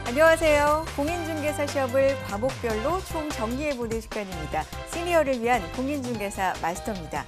안녕하세요. 공인중개사 시험을 과목별로 총 정리해보는 시간입니다. 시니어를 위한 공인중개사 마스터입니다.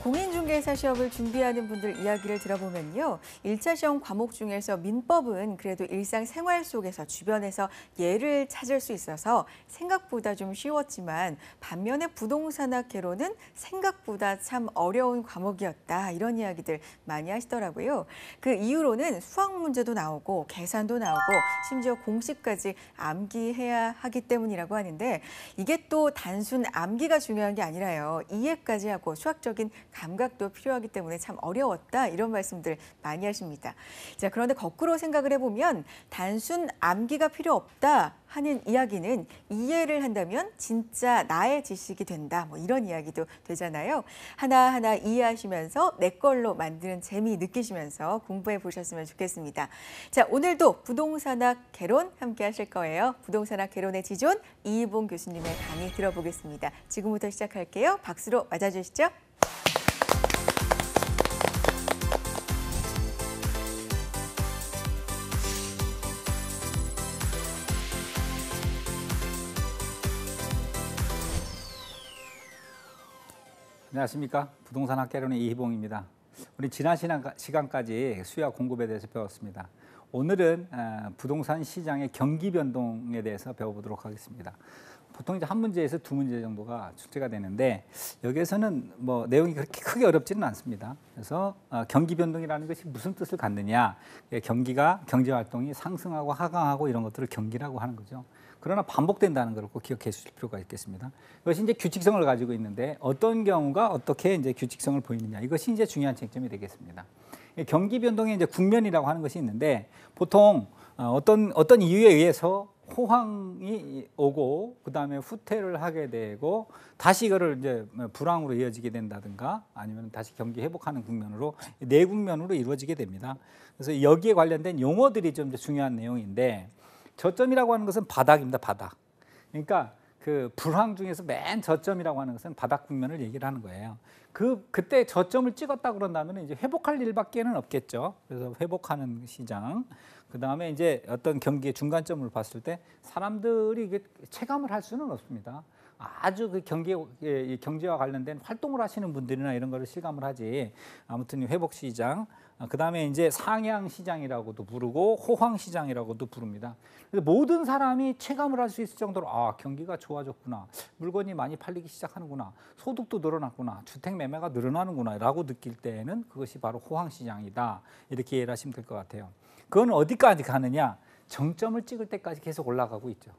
공인중개사 시험을 준비하는 분들 이야기를 들어보면요. 1차 시험 과목 중에서 민법은 그래도 일상생활 속에서 주변에서 예를 찾을 수 있어서 생각보다 좀 쉬웠지만 반면에 부동산학 개론은 생각보다 참 어려운 과목이었다. 이런 이야기들 많이 하시더라고요. 그 이유로는 수학 문제도 나오고 계산도 나오고 심지어 공식까지 암기해야 하기 때문이라고 하는데 이게 또 단순 암기가 중요한 게 아니라요. 이해까지 하고 수학적인 감각도 필요하기 때문에 참 어려웠다 이런 말씀들 많이 하십니다. 자, 그런데 거꾸로 생각을 해보면 단순 암기가 필요 없다 하는 이야기는 이해를 한다면 진짜 나의 지식이 된다 뭐 이런 이야기도 되잖아요. 하나하나 이해하시면서 내 걸로 만드는 재미 느끼시면서 공부해 보셨으면 좋겠습니다. 자, 오늘도 부동산학 개론 함께 하실 거예요. 부동산학 개론의 지존 이희봉 교수님의 강의 들어보겠습니다. 지금부터 시작할게요. 박수로 맞아주시죠. 안녕하십니까. 부동산학 개론의 이희봉입니다. 우리 지난 시간까지 수요 공급에 대해서 배웠습니다. 오늘은 부동산 시장의 경기 변동에 대해서 배워보도록 하겠습니다. 보통 이제 한 문제에서 두 문제 정도가 출제가 되는데 여기에서는 뭐 내용이 그렇게 크게 어렵지는 않습니다. 그래서 경기 변동이라는 것이 무슨 뜻을 갖느냐, 경제 활동이 상승하고 하강하고 이런 것들을 경기라고 하는 거죠. 그러나 반복된다는 걸 꼭 기억해 주실 필요가 있겠습니다. 이것이 이제 규칙성을 가지고 있는데 어떤 경우가 어떻게 이제 규칙성을 보이느냐, 이것이 이제 중요한 쟁점이 되겠습니다. 경기 변동의 이제 국면이라고 하는 것이 있는데 보통 어떤 이유에 의해서 호황이 오고 그다음에 후퇴를 하게 되고 다시 이거를 이제 불황으로 이어지게 된다든가 아니면 다시 경기 회복하는 국면으로 네 국면으로 이루어지게 됩니다. 그래서 여기에 관련된 용어들이 좀 중요한 내용인데 저점이라고 하는 것은 바닥입니다. 바닥. 그러니까 그 불황 중에서 맨 저점이라고 하는 것은 바닥 국면을 얘기를 하는 거예요. 그때 저점을 찍었다 그런다면 이제 회복할 일밖에는 없겠죠. 그래서 회복하는 시장. 그다음에 이제 어떤 경기의 중간점을 봤을 때 사람들이 이게 체감을 할 수는 없습니다. 아주 그 경제와 관련된 활동을 하시는 분들이나 이런 거를 실감을 하지. 아무튼 회복 시장. 그다음에 이제 상향 시장이라고도 부르고 호황 시장이라고도 부릅니다. 그래서 모든 사람이 체감을 할 수 있을 정도로 경기가 좋아졌구나, 물건이 많이 팔리기 시작하는구나, 소득도 늘어났구나, 주택 매매가 늘어나는구나라고 느낄 때는 그것이 바로 호황 시장이다. 이렇게 이해를 하시면 될 것 같아요. 그건 어디까지 가느냐? 정점을 찍을 때까지 계속 올라가고 있죠.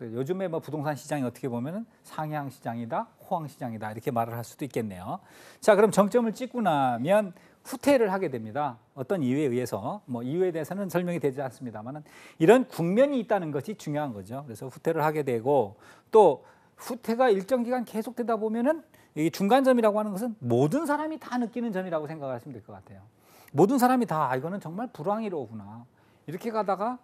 요즘에 뭐 부동산 시장이 어떻게 보면은 상향 시장이다, 호황 시장이다 이렇게 말을 할 수도 있겠네요. 자, 그럼 정점을 찍고 나면 후퇴를 하게 됩니다. 어떤 이유에 의해서 뭐 이유에 대해서는 설명이 되지 않습니다만은 이런 국면이 있다는 것이 중요한 거죠. 그래서 후퇴를 하게 되고 또 후퇴가 일정 기간 계속되다 보면은 이 중간점이라고 하는 것은 모든 사람이 다 느끼는 점이라고 생각하시면 될 것 같아요. 모든 사람이 다 이거는 정말 불황이로구나. 이렇게 가다가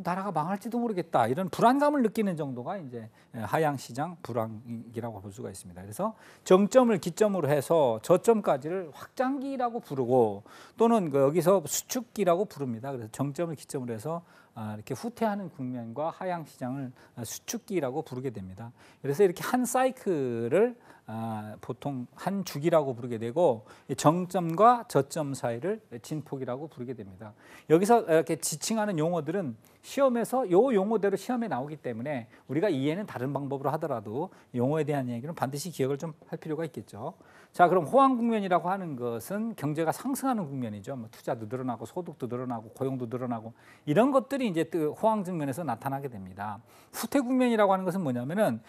나라가 망할지도 모르겠다 이런 불안감을 느끼는 정도가 이제 하향 시장 불황이라고 볼 수가 있습니다. 그래서 정점을 기점으로 해서 저점까지를 확장기라고 부르고 또는 여기서 수축기라고 부릅니다. 그래서 정점을 기점으로 해서 이렇게 후퇴하는 국면과 하향 시장을 수축기라고 부르게 됩니다. 그래서 이렇게 한 사이클을 보통 한 주기라고 부르게 되고 정점과 저점 사이를 진폭이라고 부르게 됩니다. 여기서 이렇게 지칭하는 용어들은 시험에서 이 용어대로 시험에 나오기 때문에 우리가 이해는 다른 방법으로 하더라도 용어에 대한 얘기는 반드시 기억을 좀 할 필요가 있겠죠. 자, 그럼 호황 국면이라고 하는 것은 경제가 상승하는 국면이죠. 뭐 투자도 늘어나고 소득도 늘어나고 고용도 늘어나고 이런 것들이 이제 호황 측면에서 나타나게 됩니다. 후퇴 국면이라고 하는 것은 뭐냐면은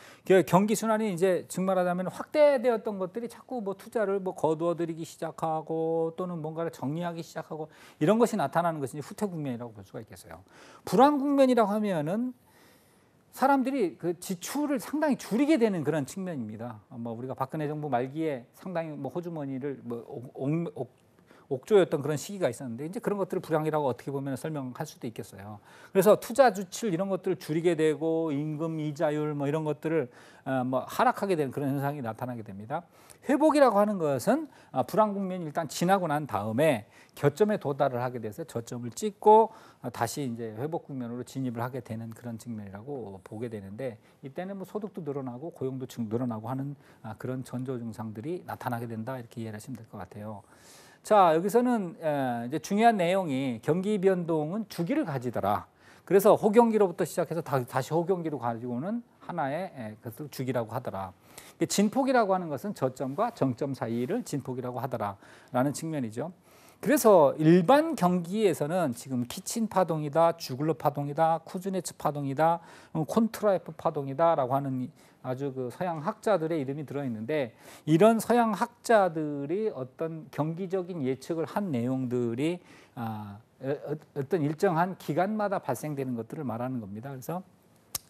경기 순환이 이제 증말하자면 확대되었던 것들이 자꾸 뭐 투자를 뭐 거두어들이기 시작하고 또는 뭔가를 정리하기 시작하고 이런 것이 나타나는 것이 후퇴 국면이라고 볼 수가 있겠어요. 불황 국면이라고 하면은 사람들이 그 지출을 상당히 줄이게 되는 그런 측면입니다. 뭐 우리가 박근혜 정부 말기에 상당히 뭐 호주머니를 뭐 옥조였던 그런 시기가 있었는데 이제 그런 것들을 불황이라고 어떻게 보면 설명할 수도 있겠어요. 그래서 투자 주출 이런 것들을 줄이게 되고 임금 이자율 뭐 이런 것들을 뭐 하락하게 되는 그런 현상이 나타나게 됩니다. 회복이라고 하는 것은 불황 국면이 일단 지나고 난 다음에 겨점에 도달을 하게 돼서 저점을 찍고 다시 이제 회복 국면으로 진입을 하게 되는 그런 측면이라고 보게 되는데 이때는 뭐 소득도 늘어나고 고용도 늘어나고 하는 그런 전조 증상들이 나타나게 된다 이렇게 이해하시면 될 것 같아요. 자, 여기서는 이제 중요한 내용이 경기 변동은 주기를 가지더라. 그래서 호경기로부터 시작해서 다시 호경기로 가지고는 하나의 그것을 주기라고 하더라. 진폭이라고 하는 것은 저점과 정점 사이를 진폭이라고 하더라라는 측면이죠. 그래서 일반 경기에서는 지금 키친 파동이다, 주글러 파동이다, 쿠즈네츠 파동이다, 콘트라에프 파동이다라고 하는 아주 그 서양 학자들의 이름이 들어있는데 이런 서양 학자들이 어떤 경기적인 예측을 한 내용들이 어떤 일정한 기간마다 발생되는 것들을 말하는 겁니다. 그래서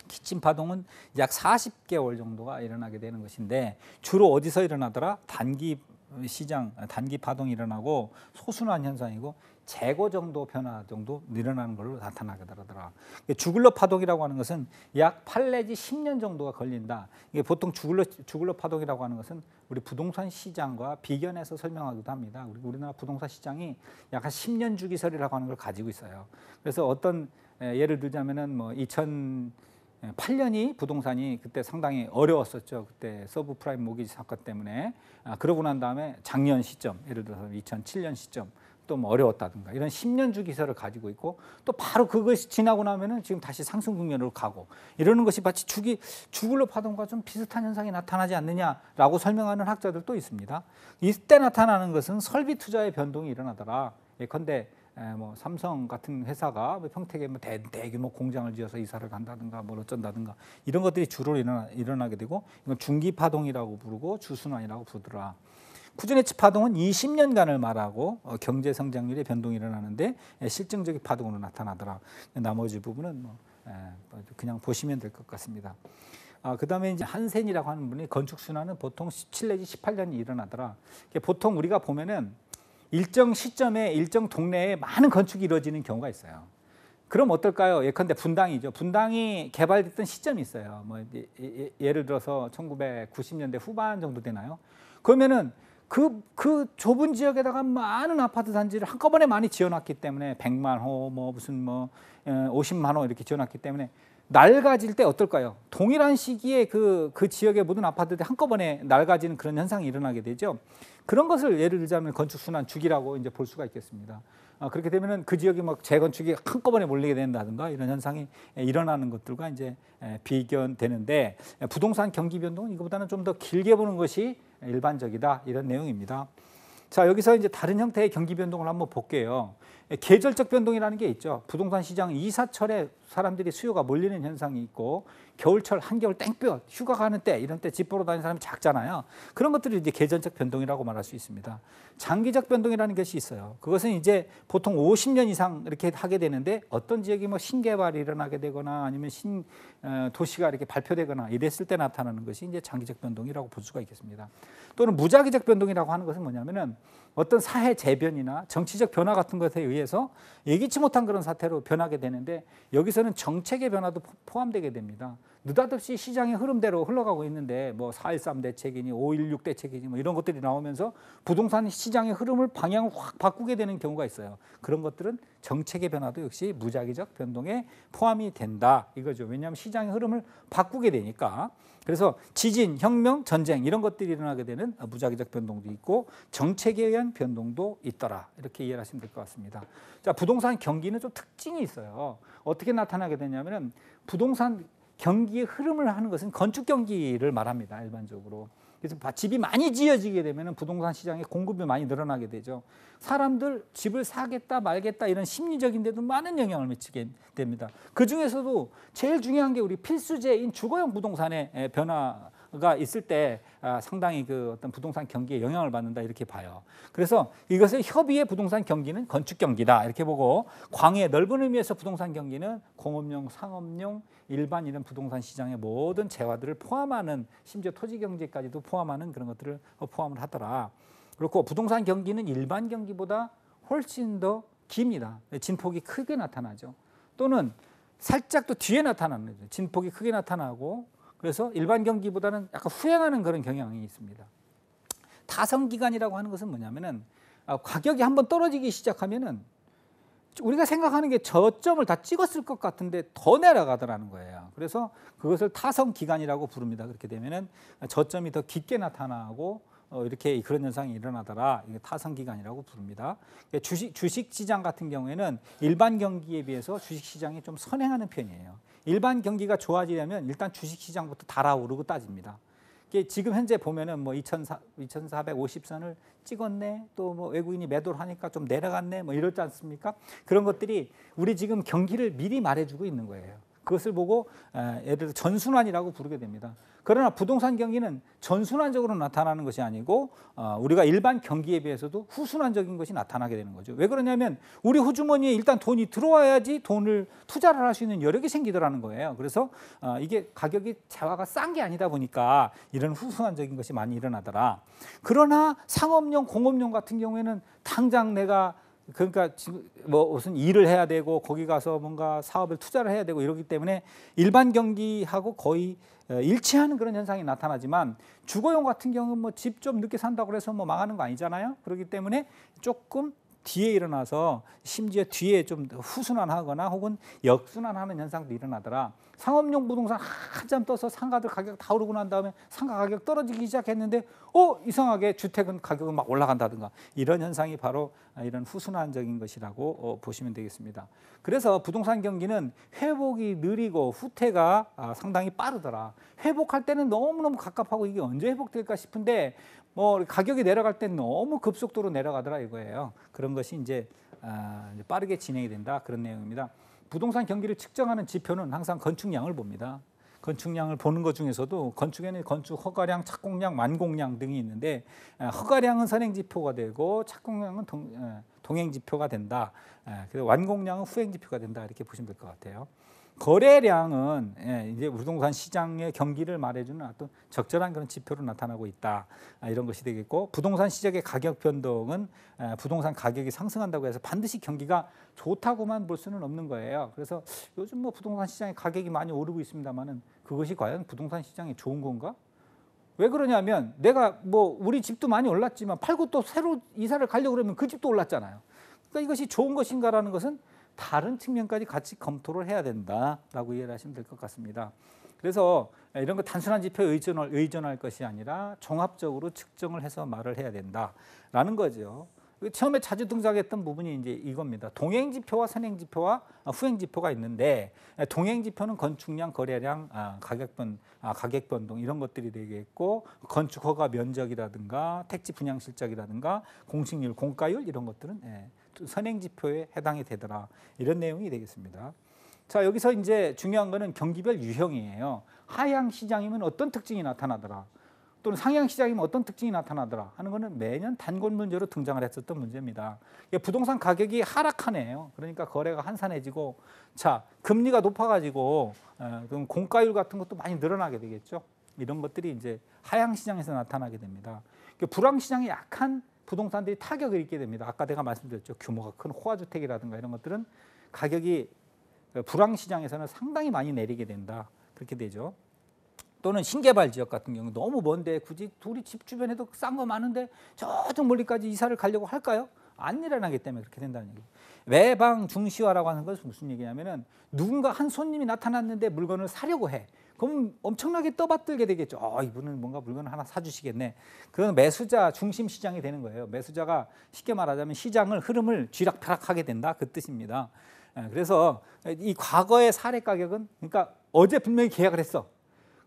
키친 파동은 약 40개월 정도가 일어나게 되는 것인데 주로 어디서 일어나더라? 단기 시장, 단기 파동이 일어나고 소순환 현상이고 재고 정도 변화 정도 일어나는 걸로 나타나게 되더라. 주글러 파동이라고 하는 것은 약 8 내지 10년 정도가 걸린다. 이게 보통 주글러 파동이라고 하는 것은 우리 부동산 시장과 비견해서 설명하기도 합니다. 우리나라 부동산 시장이 약 한 10년 주기설이라고 하는 걸 가지고 있어요. 그래서 어떤 예를 들자면은 뭐 2008년이 부동산이 그때 상당히 어려웠었죠. 그때 서브프라임 모기지 사건 때문에. 그러고 난 다음에 작년 시점, 예를 들어서 2007년 시점 또 뭐 어려웠다든가 이런 10년 주기설을 가지고 있고 또 바로 그것이 지나고 나면은 지금 다시 상승 국면으로 가고 이러는 것이 마치 주글러 파동과 좀 비슷한 현상이 나타나지 않느냐라고 설명하는 학자들도 있습니다. 이때 나타나는 것은 설비 투자의 변동이 일어나더라. 예컨대 뭐 삼성 같은 회사가 평택에 뭐 대규모 공장을 지어서 이사를 간다든가 뭘 어쩐다든가 이런 것들이 주로 일어나게 되고 이건 중기 파동이라고 부르고 주순환이라고 부르더라. 쿠즈네츠 파동은 20년간을 말하고 경제 성장률의 변동이 일어나는데 실증적인 파동으로 나타나더라. 나머지 부분은 뭐 그냥 보시면 될 것 같습니다. 그다음에 이제 한센이라고 하는 분이 건축 순환은 보통 17 내지 18년이 일어나더라. 보통 우리가 보면은 일정 시점에 일정 동네에 많은 건축이 이루어지는 경우가 있어요. 그럼 어떨까요? 예컨대 분당이죠. 분당이 개발됐던 시점이 있어요. 뭐 예를 들어서 1990년대 후반 정도 되나요? 그러면은 그 좁은 지역에다가 많은 아파트 단지를 한꺼번에 많이 지어놨기 때문에 100만 호, 뭐 무슨 뭐 50만 호 이렇게 지어놨기 때문에 낡아질 때 어떨까요? 동일한 시기에 그 지역의 모든 아파트들이 한꺼번에 낡아지는 그런 현상이 일어나게 되죠. 그런 것을 예를 들자면 건축순환 주기라고 이제 볼 수가 있겠습니다. 그렇게 되면은 그 지역이 막 재건축이 한꺼번에 몰리게 된다든가 이런 현상이 일어나는 것들과 이제 비견되는데 부동산 경기 변동은 이거보다는 좀 더 길게 보는 것이 일반적이다 이런 내용입니다. 자, 여기서 이제 다른 형태의 경기 변동을 한번 볼게요. 계절적 변동이라는 게 있죠. 부동산 시장 이사철에 사람들이 수요가 몰리는 현상이 있고 겨울철 한겨울 땡볕 휴가 가는 때 이런 때 집 보러 다니는 사람이 작잖아요. 그런 것들을 이제 계절적 변동이라고 말할 수 있습니다. 장기적 변동이라는 것이 있어요. 그것은 이제 보통 50년 이상 이렇게 하게 되는데 어떤 지역이 뭐 신개발이 일어나게 되거나 아니면 도시가 이렇게 발표되거나 이랬을 때 나타나는 것이 이제 장기적 변동이라고 볼 수가 있겠습니다. 또는 무작위적 변동이라고 하는 것은 뭐냐면은 어떤 사회 재변이나 정치적 변화 같은 것에 의해서 예기치 못한 그런 사태로 변하게 되는데 여기서는 정책의 변화도 포함되게 됩니다. 느닷없이 시장의 흐름대로 흘러가고 있는데 뭐 4.13 대책이니 5.16 대책이니 뭐 이런 것들이 나오면서 부동산 시장의 흐름을 방향을 확 바꾸게 되는 경우가 있어요. 그런 것들은 정책의 변화도 역시 무작위적 변동에 포함이 된다 이거죠. 왜냐하면 시장의 흐름을 바꾸게 되니까. 그래서 지진, 혁명, 전쟁 이런 것들이 일어나게 되는 무작위적 변동도 있고 정책에 의한 변동도 있더라. 이렇게 이해하시면 될 것 같습니다. 자, 부동산 경기는 좀 특징이 있어요. 어떻게 나타나게 되냐면은 부동산 경기의 흐름을 하는 것은 건축 경기를 말합니다. 일반적으로. 그래서 집이 많이 지어지게 되면 부동산 시장에 공급이 많이 늘어나게 되죠. 사람들 집을 사겠다 말겠다 이런 심리적인데도 많은 영향을 미치게 됩니다. 그중에서도 제일 중요한 게 우리 필수제인 주거용 부동산의 변화가 있을 때 상당히 그 어떤 부동산 경기에 영향을 받는다 이렇게 봐요. 그래서 이것을 협의의 부동산 경기는 건축 경기다 이렇게 보고 광의 넓은 의미에서 부동산 경기는 공업용, 상업용, 일반 이런 부동산 시장의 모든 재화들을 포함하는 심지어 토지 경제까지도 포함하는 그런 것들을 포함을 하더라. 그렇고 부동산 경기는 일반 경기보다 훨씬 더 깁니다. 진폭이 크게 나타나죠. 또는 살짝 또 뒤에 나타나는 거죠. 진폭이 크게 나타나고 그래서 일반 경기보다는 약간 후행하는 그런 경향이 있습니다. 타성기간이라고 하는 것은 뭐냐면은 가격이 한번 떨어지기 시작하면은 우리가 생각하는 게 저점을 다 찍었을 것 같은데 더 내려가더라는 거예요. 그래서 그것을 타성기간이라고 부릅니다. 그렇게 되면은 저점이 더 깊게 나타나고 이렇게 그런 현상이 일어나더라. 이게 타성기간이라고 부릅니다. 주식 시장 같은 경우에는 일반 경기에 비해서 주식 시장이 좀 선행하는 편이에요. 일반 경기가 좋아지려면 일단 주식 시장부터 달아오르고 따집니다. 지금 현재 보면은 뭐 2,450선을 찍었네, 또 뭐 외국인이 매도를 하니까 좀 내려갔네, 뭐 이렇지 않습니까? 그런 것들이 우리 지금 경기를 미리 말해주고 있는 거예요. 그것을 보고 예를 들어 전순환이라고 부르게 됩니다. 그러나 부동산 경기는 전순환적으로 나타나는 것이 아니고 우리가 일반 경기에 비해서도 후순환적인 것이 나타나게 되는 거죠. 왜 그러냐면 우리 호주머니에 일단 돈이 들어와야지 돈을 투자를 할 수 있는 여력이 생기더라는 거예요. 그래서 이게 가격이 재화가 싼 게 아니다 보니까 이런 후순환적인 것이 많이 일어나더라. 그러나 상업용, 공업용 같은 경우에는 당장 내가 그러니까 지금 뭐 무슨 일을 해야 되고 거기 가서 뭔가 사업을 투자를 해야 되고 이러기 때문에 일반 경기하고 거의 일치하는 그런 현상이 나타나지만 주거용 같은 경우는 뭐 집 좀 늦게 산다고 해서 뭐 망하는 거 아니잖아요. 그렇기 때문에 조금 뒤에 일어나서 심지어 뒤에 좀 후순환하거나 혹은 역순환하는 현상도 일어나더라. 상업용 부동산 한참 떠서 상가들 가격 다 오르고 난 다음에 상가 가격 떨어지기 시작했는데 이상하게 주택은 가격은 막 올라간다든가 이런 현상이 바로 이런 후순환적인 것이라고 보시면 되겠습니다. 그래서 부동산 경기는 회복이 느리고 후퇴가 상당히 빠르더라. 회복할 때는 너무너무 갑갑하고 이게 언제 회복될까 싶은데 뭐 가격이 내려갈 때 너무 급속도로 내려가더라 이거예요. 그런 것이 이제 빠르게 진행이 된다 그런 내용입니다. 부동산 경기를 측정하는 지표는 항상 건축량을 봅니다. 건축량을 보는 것 중에서도 건축에는 건축 허가량, 착공량, 완공량 등이 있는데 허가량은 선행지표가 되고 착공량은 동행지표가 된다. 그래서 완공량은 후행지표가 된다 이렇게 보시면 될 것 같아요. 거래량은 이제 부동산 시장의 경기를 말해주는 어떤 적절한 그런 지표로 나타나고 있다. 이런 것이 되겠고 부동산 시장의 가격 변동은 부동산 가격이 상승한다고 해서 반드시 경기가 좋다고만 볼 수는 없는 거예요. 그래서 요즘 뭐 부동산 시장의 가격이 많이 오르고 있습니다만은 그것이 과연 부동산 시장이 좋은 건가? 왜 그러냐면 내가 뭐 우리 집도 많이 올랐지만 팔고 또 새로 이사를 가려고 그러면 그 집도 올랐잖아요. 그러니까 이것이 좋은 것인가라는 것은 다른 측면까지 같이 검토를 해야 된다라고 이해를 하시면 될 것 같습니다. 그래서 이런 거 단순한 지표에 의존할 것이 아니라 종합적으로 측정을 해서 말을 해야 된다라는 거죠. 처음에 자주 등장했던 부분이 이제 이겁니다. 동행지표와 선행지표와 후행지표가 있는데 동행지표는 건축량, 거래량, 가격 변동 이런 것들이 되겠고 건축허가 면적이라든가 택지 분양 실적이라든가 공식률, 공가율 이런 것들은 선행지표에 해당이 되더라 이런 내용이 되겠습니다. 자 여기서 이제 중요한 거는 경기별 유형이에요. 하향 시장이면 어떤 특징이 나타나더라 또는 상향 시장이면 어떤 특징이 나타나더라 하는 거는 매년 단골 문제로 등장을 했었던 문제입니다. 부동산 가격이 하락하네요. 그러니까 거래가 한산해지고 자 금리가 높아가지고 그럼 공가율 같은 것도 많이 늘어나게 되겠죠. 이런 것들이 이제 하향 시장에서 나타나게 됩니다. 불황 시장이 약한 부동산들이 타격을 입게 됩니다. 아까 내가 말씀드렸죠. 규모가 큰 호화주택이라든가 이런 것들은 가격이 불황 시장에서는 상당히 많이 내리게 된다. 그렇게 되죠. 또는 신개발 지역 같은 경우 너무 먼데 굳이 우리 집 주변에도 싼 거 많은데 저쪽 멀리까지 이사를 가려고 할까요? 안 일어나기 때문에 그렇게 된다는 얘기예요. 외방 중시화라고 하는 것은 무슨 얘기냐면은 누군가 한 손님이 나타났는데 물건을 사려고 해. 그럼 엄청나게 떠받들게 되겠죠. 이분은 뭔가 물건을 하나 사주시겠네. 그건 매수자 중심 시장이 되는 거예요. 매수자가 쉽게 말하자면 시장을 흐름을 쥐락펴락하게 된다 그 뜻입니다. 그래서 이 과거의 사례 가격은 그러니까 어제 분명히 계약을 했어.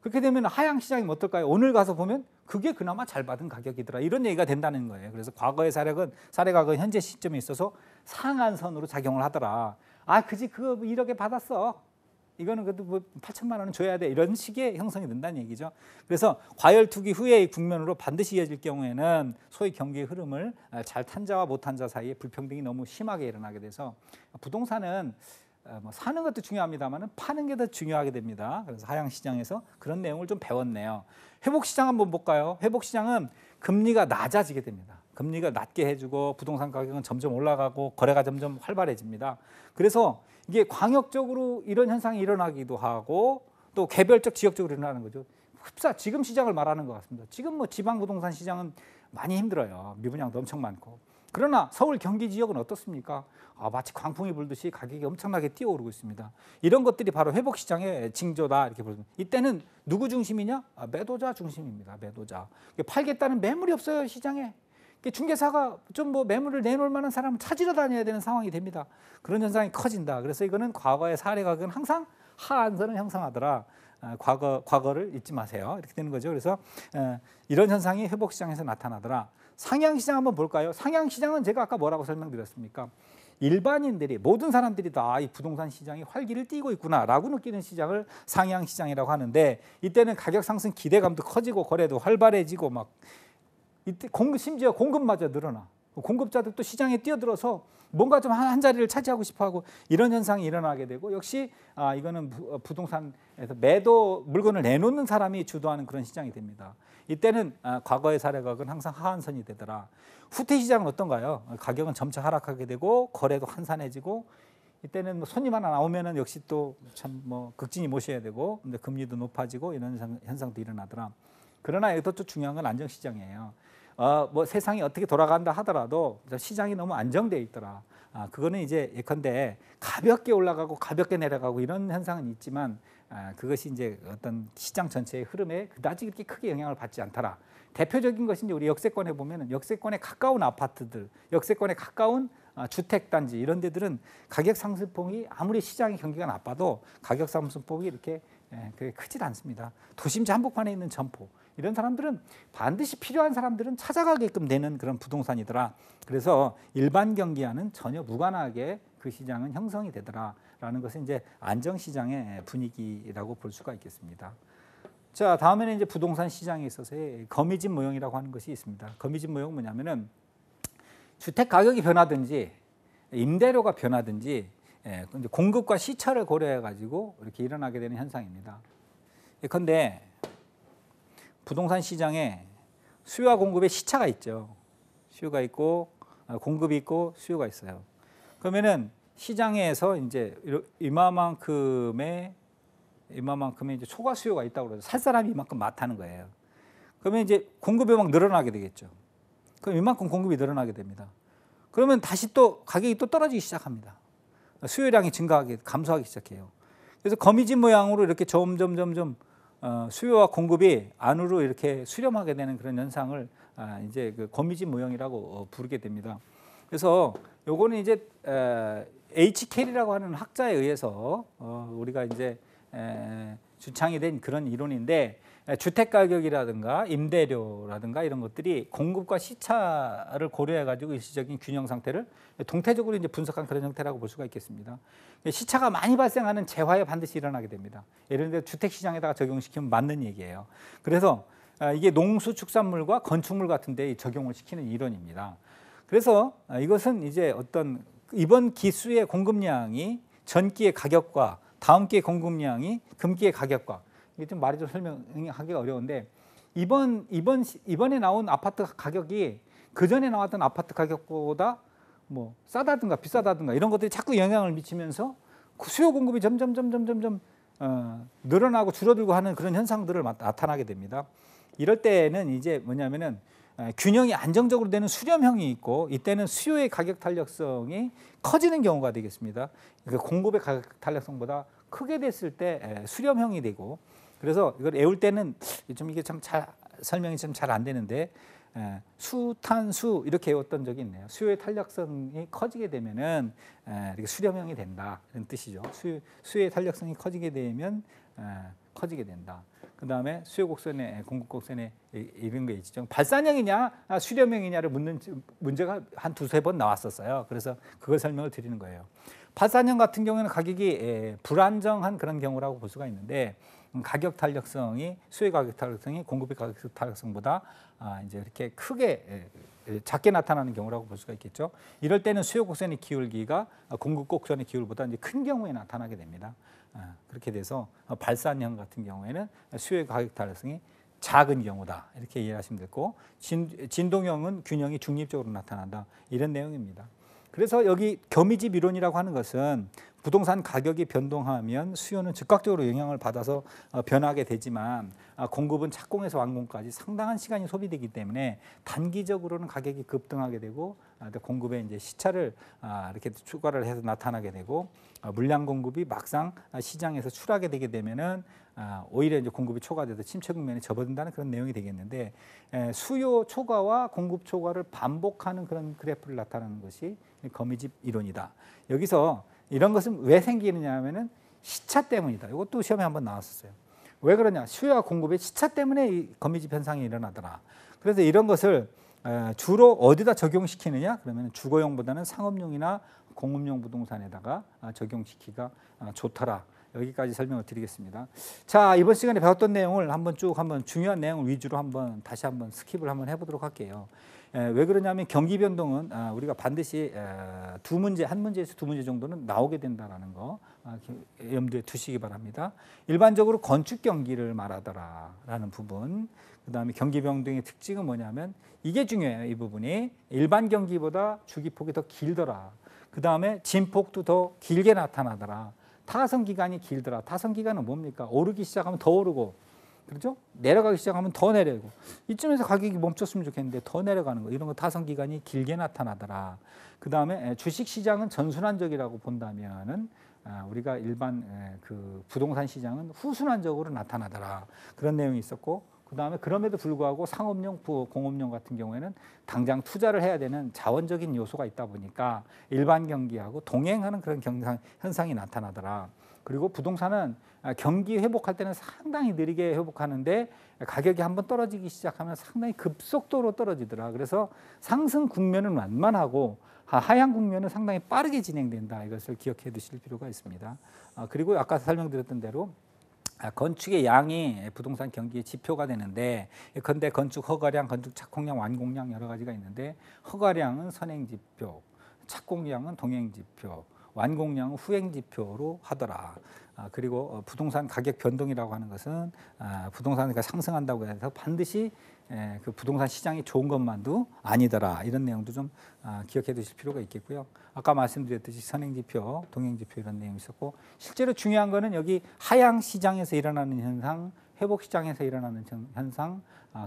그렇게 되면 하향 시장이 어떨까요? 오늘 가서 보면 그게 그나마 잘 받은 가격이더라. 이런 얘기가 된다는 거예요. 그래서 과거의 사례 가격은 현재 시점에 있어서 상한선으로 작용을 하더라. 그지 그거 1억에 받았어. 이거는 그래도 뭐 8천만 원은 줘야 돼. 이런 식의 형성이 된다는 얘기죠. 그래서 과열 투기 후의 국면으로 반드시 이어질 경우에는 소위 경기의 흐름을 잘 탄 자와 못한 자 사이에 불평등이 너무 심하게 일어나게 돼서 부동산은 뭐 사는 것도 중요합니다만 파는 게 더 중요하게 됩니다. 그래서 하향 시장에서 그런 내용을 좀 배웠네요. 회복 시장 한번 볼까요? 회복 시장은 금리가 낮아지게 됩니다. 금리가 낮게 해주고 부동산 가격은 점점 올라가고 거래가 점점 활발해집니다. 그래서 이게 광역적으로 이런 현상이 일어나기도 하고 또 개별적 지역적으로 일어나는 거죠. 흡사 지금 시장을 말하는 것 같습니다. 지금 뭐 지방 부동산 시장은 많이 힘들어요. 미분양도 엄청 많고. 그러나 서울 경기 지역은 어떻습니까? 마치 광풍이 불듯이 가격이 엄청나게 뛰어오르고 있습니다. 이런 것들이 바로 회복 시장의 징조다 이렇게 보면 이때는 누구 중심이냐? 매도자 중심입니다. 매도자. 팔겠다는 매물이 없어요 시장에. 중개사가 좀 뭐 매물을 내놓을 만한 사람을 찾으러 다녀야 되는 상황이 됩니다. 그런 현상이 커진다. 그래서 이거는 과거의 사례 가격은 항상 하한선을 형성하더라. 과거를 잊지 마세요. 이렇게 되는 거죠. 그래서 이런 현상이 회복 시장에서 나타나더라. 상향 시장 한번 볼까요? 상향 시장은 제가 아까 뭐라고 설명드렸습니까? 일반인들이 모든 사람들이 다 이 부동산 시장이 활기를 띠고 있구나라고 느끼는 시장을 상향 시장이라고 하는데 이때는 가격 상승 기대감도 커지고 거래도 활발해지고 막 이때 심지어 공급마저 늘어나. 공급자들도 시장에 뛰어들어서 뭔가 좀 한 자리를 차지하고 싶어하고 이런 현상이 일어나게 되고 역시 이거는 부동산에서 매도 물건을 내놓는 사람이 주도하는 그런 시장이 됩니다. 이때는 과거의 사례각은 항상 하한선이 되더라. 후퇴 시장은 어떤가요? 가격은 점차 하락하게 되고 거래도 한산해지고 이때는 뭐 손님 하나 나오면은 역시 또 참 뭐 극진히 모셔야 되고 근데 금리도 높아지고 이런 현상도 일어나더라. 그러나 여기서 또 중요한 건 안정시장이에요. 뭐 세상이 어떻게 돌아간다 하더라도 시장이 너무 안정돼 있더라. 그거는 이제 예컨대 가볍게 올라가고 가볍게 내려가고 이런 현상은 있지만 그것이 이제 어떤 시장 전체의 흐름에 그다지 그렇게 크게 영향을 받지 않더라. 대표적인 것이 이제 우리 역세권에 보면은 역세권에 가까운 아파트들, 역세권에 가까운 주택단지 이런 데들은 가격 상승폭이 아무리 시장의 경기가 나빠도 가격 상승폭이 이렇게 그게 크지 않습니다. 도심지 한복판에 있는 점포 이런 사람들은 반드시 필요한 사람들은 찾아가게끔 되는 그런 부동산이더라. 그래서 일반 경기와는 전혀 무관하게 그 시장은 형성이 되더라라는 것은 이제 안정시장의 분위기라고 볼 수가 있겠습니다. 자, 다음에는 이제 부동산 시장에 있어서의 거미집 모형이라고 하는 것이 있습니다. 거미집 모형은 뭐냐면은 주택 가격이 변하든지 임대료가 변하든지 공급과 시차를 고려해 가지고 이렇게 일어나게 되는 현상입니다. 예컨대 부동산 시장에 수요와 공급의 시차가 있죠. 수요가 있고 공급이 있고 수요가 있어요. 그러면은 시장에서 이제 이만큼의 이제 초과 수요가 있다고 그러죠. 살 사람이 이만큼 많다는 거예요. 그러면 이제 공급이 막 늘어나게 되겠죠. 그럼 이만큼 공급이 늘어나게 됩니다. 그러면 다시 또 가격이 또 떨어지기 시작합니다. 수요량이 감소하기 시작해요. 그래서 거미집 모양으로 이렇게 점점 수요와 공급이 안으로 이렇게 수렴하게 되는 그런 현상을 이제 그 거미집 모형이라고 부르게 됩니다. 그래서 요거는 이제 H. 캐리라고 하는 학자에 의해서 우리가 이제 주창이 된 그런 이론인데 주택 가격이라든가 임대료라든가 이런 것들이 공급과 시차를 고려해 가지고 일시적인 균형 상태를 동태적으로 이제 분석한 그런 형태라고 볼 수가 있겠습니다. 시차가 많이 발생하는 재화에 반드시 일어나게 됩니다. 예를 들어 주택 시장에다가 적용시키면 맞는 얘기예요. 그래서 이게 농수축산물과 건축물 같은 데 적용을 시키는 이론입니다. 그래서 이것은 이제 어떤 이번 기수의 공급량이 전기의 가격과 다음 기의 공급량이 금기의 가격과 이게 좀 말이 좀 설명하기가 어려운데 이번에 나온 아파트 가격이 그 전에 나왔던 아파트 가격보다 뭐 싸다든가 비싸다든가 이런 것들이 자꾸 영향을 미치면서 수요 공급이 점점 늘어나고 줄어들고 하는 그런 현상들을 나타나게 됩니다. 이럴 때는 이제 뭐냐면은 균형이 안정적으로 되는 수렴형이 있고 이때는 수요의 가격 탄력성이 커지는 경우가 되겠습니다. 그러니까 공급의 가격 탄력성보다 크게 됐을 때 수렴형이 되고 그래서 이걸 외울 때는 좀 이게 참 잘 설명이 좀 잘 안 되는데 수탄수 이렇게 외웠던 적이 있네요. 수요의 탄력성이 커지게 되면은 이렇게 수렴형이 된다 이런 뜻이죠. 수요의 탄력성이 커지게 되면 커지게 된다. 그 다음에 수요 곡선에 공급 곡선에 이런 게 있죠. 발산형이냐 수렴형이냐를 묻는 문제가 한 두세 번 나왔었어요. 그래서 그걸 설명을 드리는 거예요. 발산형 같은 경우에는 가격이 불안정한 그런 경우라고 볼 수가 있는데 가격 탄력성이 수요 가격 탄력성이 공급의 가격 탄력성보다 이제 이렇게 크게 작게 나타나는 경우라고 볼 수가 있겠죠. 이럴 때는 수요 곡선의 기울기가 공급 곡선의 기울보다 이제 큰 경우에 나타나게 됩니다. 그렇게 돼서 발산형 같은 경우에는 수요의 가격 탄력성이 작은 경우다. 이렇게 이해하시면 되고 진동형은 균형이 중립적으로 나타난다. 이런 내용입니다. 그래서 여기 겸이집 이론이라고 하는 것은 부동산 가격이 변동하면 수요는 즉각적으로 영향을 받아서 변하게 되지만 공급은 착공에서 완공까지 상당한 시간이 소비되기 때문에 단기적으로는 가격이 급등하게 되고 공급의 이제 시차를 이렇게 추가를 해서 나타나게 되고 물량 공급이 막상 시장에서 추락하게 되게 되면은 오히려 이제 공급이 초과돼서 침체 국면에 접어든다는 그런 내용이 되겠는데 수요 초과와 공급 초과를 반복하는 그런 그래프를 나타내는 것이 거미집 이론이다. 여기서 이런 것은 왜 생기느냐 하면은 시차 때문이다. 이것도 시험에 한번 나왔었어요. 왜 그러냐? 수요와 공급의 시차 때문에 이 거미집 현상이 일어나더라. 그래서 이런 것을 주로 어디다 적용시키느냐? 그러면 주거용보다는 상업용이나 공업용 부동산에다가 적용시키기가 좋더라. 여기까지 설명을 드리겠습니다. 자, 이번 시간에 배웠던 내용을 한번 중요한 내용을 위주로 다시 한번 스킵을 한번 해보도록 할게요. 왜 그러냐면 경기 변동은 우리가 반드시 한 문제에서 두 문제 정도는 나오게 된다는 거 염두에 두시기 바랍니다. 일반적으로 건축 경기를 말하더라라는 부분, 그다음에 경기 변동의 특징은 뭐냐면 이게 중요해요. 이 부분이 일반 경기보다 주기폭이 더 길더라. 그다음에 진폭도 더 길게 나타나더라. 타선 기간이 길더라. 타선 기간은 뭡니까? 오르기 시작하면 더 오르고, 그렇죠? 내려가기 시작하면 더 내려고. 이쯤에서 가격이 멈췄으면 좋겠는데 더 내려가는 거. 이런 거 타선 기간이 길게 나타나더라. 그다음에 주식 시장은 전순환적이라고 본다면은 우리가 일반 그 부동산 시장은 후순환적으로 나타나더라. 그런 내용이 있었고, 그다음에 그럼에도 불구하고 상업용, 공업용 같은 경우에는 당장 투자를 해야 되는 자원적인 요소가 있다 보니까 일반 경기하고 동행하는 그런 현상이 나타나더라. 그리고 부동산은 경기 회복할 때는 상당히 느리게 회복하는데 가격이 한번 떨어지기 시작하면 상당히 급속도로 떨어지더라. 그래서 상승 국면은 완만하고 하향 국면은 상당히 빠르게 진행된다. 이것을 기억해 두실 필요가 있습니다. 그리고 아까 설명드렸던 대로 건축의 양이 부동산 경기의 지표가 되는데, 근데 건축 허가량, 건축 착공량, 완공량 여러 가지가 있는데, 허가량은 선행지표, 착공량은 동행지표, 완공량은 후행지표로 하더라. 그리고 부동산 가격 변동이라고 하는 것은 부동산이 상승한다고 해서 반드시 그 부동산 시장이 좋은 것만도 아니더라. 이런 내용도 좀 기억해 두실 필요가 있겠고요. 아까 말씀드렸듯이 선행지표, 동행지표 이런 내용이 있었고, 실제로 중요한 거는 여기 하향 시장에서 일어나는 현상, 회복 시장에서 일어나는 현상,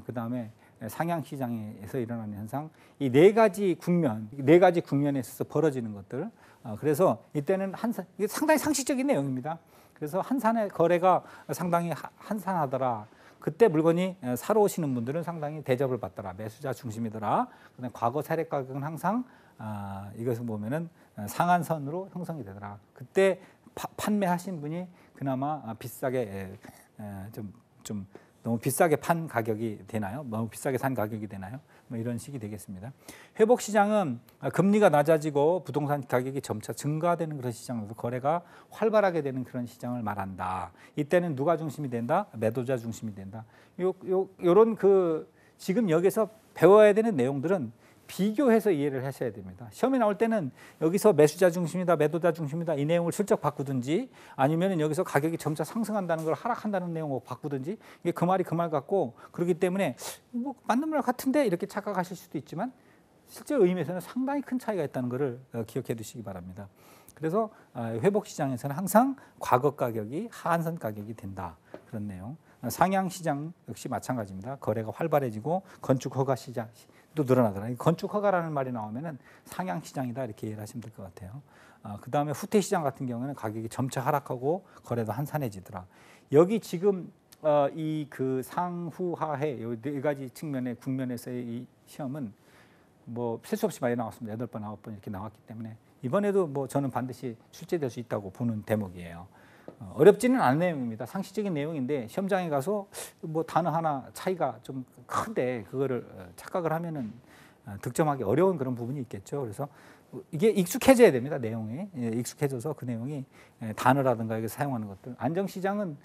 그다음에 상향 시장에서 일어나는 현상, 이 네 가지 국면에 있어서 벌어지는 것들. 그래서 이때는 이게 상당히 상식적인 내용입니다. 그래서 한산의 거래가 상당히 한산하더라. 그때 물건이 사러 오시는 분들은 상당히 대접을 받더라. 매수자 중심이더라. 그다음에 과거 세력 가격은 항상 이것을 보면은 상한선으로 형성이 되더라. 그때 판매하신 분이 그나마 비싸게 좀 너무 비싸게 판 가격이 되나요? 너무 비싸게 산 가격이 되나요? 뭐 이런 식이 되겠습니다. 회복 시장은 금리가 낮아지고 부동산 가격이 점차 증가되는 그런 시장으로서 거래가 활발하게 되는 그런 시장을 말한다. 이때는 누가 중심이 된다? 매도자 중심이 된다. 요런 지금 여기서 배워야 되는 내용들은 비교해서 이해를 하셔야 됩니다. 시험에 나올 때는 여기서 매수자 중심이다, 매도자 중심이다 이 내용을 슬쩍 바꾸든지, 아니면 여기서 가격이 점차 상승한다는 걸 하락한다는 내용을 바꾸든지, 이게 그 말이 그 말 같고, 그렇기 때문에 뭐 맞는 말 같은데 이렇게 착각하실 수도 있지만 실제 의미에서는 상당히 큰 차이가 있다는 것을 기억해 두시기 바랍니다. 그래서 회복 시장에서는 항상 과거 가격이 하한선 가격이 된다. 그런 내용. 상향 시장 역시 마찬가지입니다. 거래가 활발해지고 건축 허가 시장 또 늘어나더라. 건축 허가라는 말이 나오면은 상향 시장이다 이렇게 이해를 하시면 될 것 같아요. 그 다음에 후퇴 시장 같은 경우는 가격이 점차 하락하고 거래도 한산해지더라. 여기 지금 이 그 상후하해 이 네 가지 측면의 국면에서의 이 시험은 뭐 셀 수 없이 많이 나왔습니다. 8번, 9번 이렇게 나왔기 때문에 이번에도 뭐 저는 반드시 출제될 수 있다고 보는 대목이에요. 어렵지는 않은 내용입니다. 상식적인 내용인데 시험장에 가서 뭐 단어 하나 차이가 좀 큰데 그거를 착각을 하면은 득점하기 어려운 그런 부분이 있겠죠. 그래서 이게 익숙해져야 됩니다. 내용이 익숙해져서 그 내용이 단어라든가 이게 사용하는 것들. 안정시장은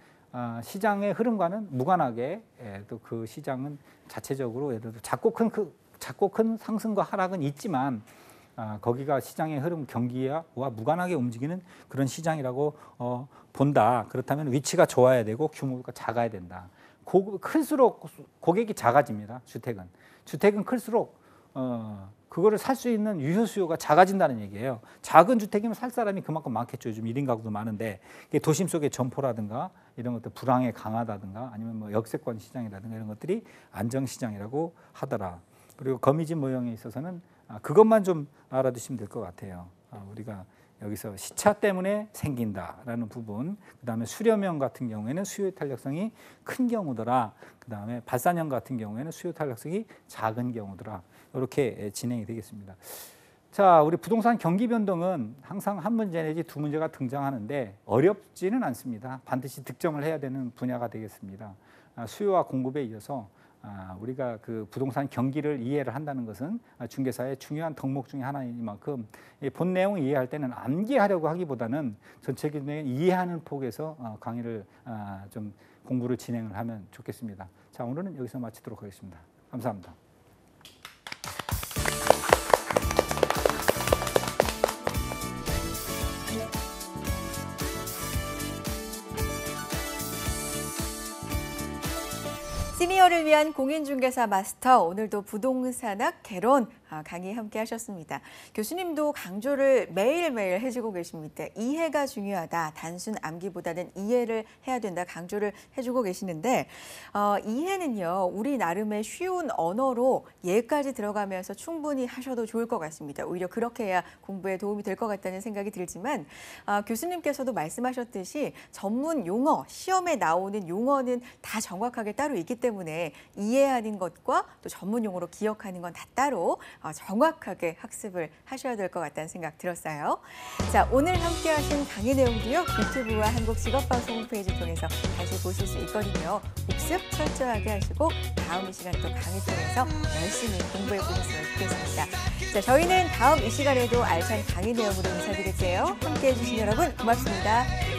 시장의 흐름과는 무관하게 또 그 시장은 자체적으로 예를 들어 작고 큰 상승과 하락은 있지만 거기가 시장의 흐름 경기와 무관하게 움직이는 그런 시장이라고 본다. 그렇다면 위치가 좋아야 되고 규모가 작아야 된다. 클수록 고객이 작아집니다. 주택은 클수록 그거를 살 수 있는 유효 수요가 작아진다는 얘기예요. 작은 주택이면 살 사람이 그만큼 많겠죠. 요즘 1인 가구도 많은데 도심 속의 점포라든가 이런 것들 불황에 강하다든가 아니면 뭐 역세권 시장이라든가 이런 것들이 안정 시장이라고 하더라. 그리고 거미집 모형에 있어서는 그것만 좀 알아두시면 될 것 같아요. 우리가 여기서 시차 때문에 생긴다라는 부분, 그다음에 수렴형 같은 경우에는 수요 탄력성이 큰 경우더라. 그다음에 발산형 같은 경우에는 수요 탄력성이 작은 경우더라. 이렇게 진행이 되겠습니다. 자, 우리 부동산 경기 변동은 항상 한 문제 내지 두 문제가 등장하는데 어렵지는 않습니다. 반드시 득점을 해야 되는 분야가 되겠습니다. 수요와 공급에 이어서 우리가 그 부동산 경기를 이해를 한다는 것은 중개사의 중요한 덕목 중에 하나이니만큼 본 내용을 이해할 때는 암기하려고 하기보다는 전체적인 이해하는 폭에서 강의를 좀 공부를 진행을 하면 좋겠습니다. 자, 오늘은 여기서 마치도록 하겠습니다. 감사합니다. 시니어를 위한 공인중개사 마스터, 오늘도 부동산학 개론 강의 함께 하셨습니다. 교수님도 강조를 매일매일 해주고 계십니다. 이해가 중요하다. 단순 암기보다는 이해를 해야 된다. 강조를 해주고 계시는데 이해는요. 우리 나름의 쉬운 언어로 예까지 들어가면서 충분히 하셔도 좋을 것 같습니다. 오히려 그렇게 해야 공부에 도움이 될 것 같다는 생각이 들지만 교수님께서도 말씀하셨듯이 전문 용어, 시험에 나오는 용어는 다 정확하게 따로 있기 때문에 이해하는 것과 또 전문 용어로 기억하는 건 다 따로 정확하게 학습을 하셔야 될 것 같다는 생각 들었어요. 자, 오늘 함께 하신 강의 내용도요. 유튜브와 한국직업방송 홈페이지 통해서 다시 보실 수 있거든요. 복습 철저하게 하시고 다음 이 시간 또 강의 통해서 열심히 공부해 보셨으면 좋겠습니다. 자, 저희는 다음 이 시간에도 알찬 강의 내용으로 인사드릴게요. 함께해 주신 여러분 고맙습니다.